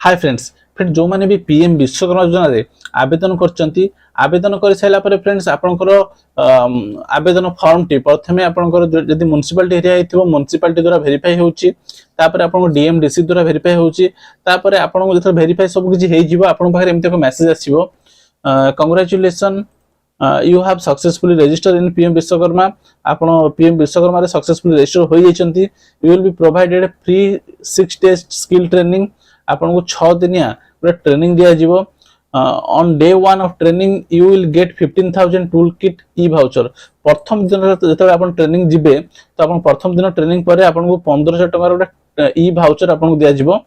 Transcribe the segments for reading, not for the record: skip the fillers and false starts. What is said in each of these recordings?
Hi friends friends जो मैंने भी पीएम विश्वकर्मा योजना रे आवेदन करचंती आवेदन कर साइला पर फ्रेंड्स आपनकर आवेदन फॉर्म टी प्रथमे आपनकर जदि म्युनिसिपलिटी एरिया हेतिबो म्युनिसिपलिटी द्वारा वेरीफाई होउची तापर आपन डीएमडीसी द्वारा वेरीफाई होउची तापर आपन जथर वेरीफाई सब किछि हेइ जिवो आपन पाखरे एमते को मेसेज आसीबो congratulation you have successfully registered in PM Vishwakarma आपन पीएम विश्वकर्मा रे सक्सेसफुली रजिस्टर होई जाइछंती you will be provided free 6 days skill training आपन को 6 दिनिया पूरा ट्रेनिंग दिया जिवो on day 1 of training you will get 15000 tool kit e voucher प्रथम दिन जते आपन ट्रेनिंग जिबे तो आपन प्रथम दिन ट्रेनिंग परे आपन को 15000 टका रे ई वाउचर आपन को दिया जिवो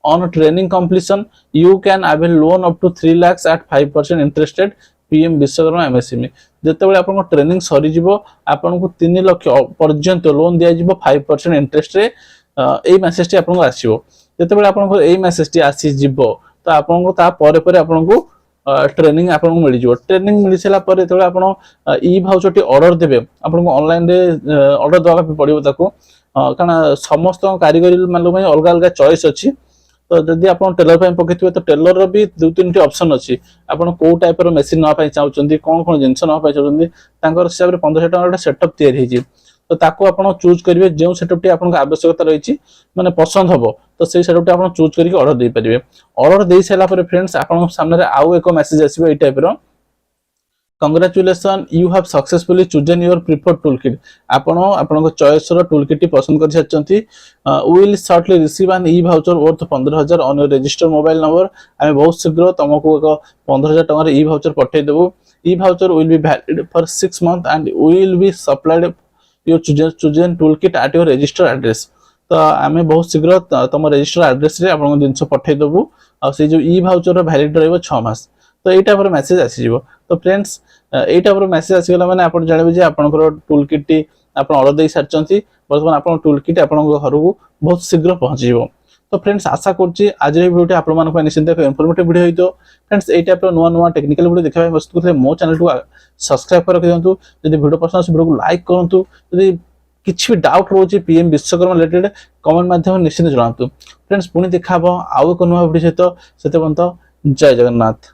on training completion you can avail loan up to 3 lakh at 5% interested PM Vishwakarma MSME जते बेले आपन को ट्रेनिंग सरी जिवो आपन को 3 लाख पर्यंत लोन दिया जिवो 5% इंटरेस्ट रे ए मेसेज टी आपन को आसीबो जते बेले आपन को ए मेसेज टी आसी जिवो तो आपन को ता परे परे आपन को ट्रेनिंग आपन को मिली जिवो ट्रेनिंग मिली सेला परे तळे आपन ई भाउचर टी ऑर्डर देबे आपन को ऑनलाइन रे ऑर्डर दवा पड़िबो ताको कारण समस्त कारीगरी मालूम है अलग अलग चॉइस अछि तो जदि आपन टेलर पे पकेथिबे तो टेलर रो भी दु तीन टी ऑप्शन अछि आपन को टाइप रो मशीन न पाई चाहउचंदी कोन कोन जिंस न पाई चाहउचंदी तांकर हिसाब रे 1500 टका सेटअप तयार हेजी तो ताको आपन चूज करिवे जे सेटअप टी आपन आवश्यकता रहिछि माने पसंद हबो तो सेही सेटअप टी आपन चूज करिके ऑर्डर दे परिबे ऑर्डर देई सैला पर फ्रेंड्स आपन सामने रे आउ एको मेसेज आसीबो ए टाइप रो congratulation you have successfully chosen your preferred toolkit आपन चॉइस रो टूलकिट पसंद कर छचंती will shortly receive an e voucher worth 15000 on your register mobile number आमे बहुत शीघ्र तुमको एक 15000 टका रे ई वाउचर पठै देबो ई voucher will be valid for 6 month and will be supplied your chosen toolkit at your register address तो आमे बहुत शीघ्र तुम रजिस्टर एड्रेस रे आपन जिंस पठै देबो आ से जो ई वाउचर रो वैलिड रहइबो 6 मास तो एटा पर मेसेज आसी जिवो तो फ्रेंड्स एटा पर मेसेज आसी गला माने आपण जानिबे जे आपनकर टूल किट टी आपण ऑर्डर देई सारचंती वर्तमान आपण टूल किट आपण घर को बहुत शीघ्र पहुंच जिवो तो फ्रेंड्स आशा करछि आज रे वीडियो आपण मान को निश्चित एक इंफॉर्मेटिव वीडियो होइतो फ्रेंड्स ए टाइप रो नुवा नुवा टेक्निकल वीडियो देखबा मस्त करले मो चैनल को सब्सक्राइब कर दियंतु यदि वीडियो पसंद आसे वीडियो को लाइक करंतु यदि किछि भी डाउट रोची पीएम विश्वकर्मा रिलेटेड कमेंट माध्यम निश्चित जणांतु फ्रेंड्स पुनी देखाबो आउ को नुवा वीडियो सहित सेते बंत जय जगन्नाथ।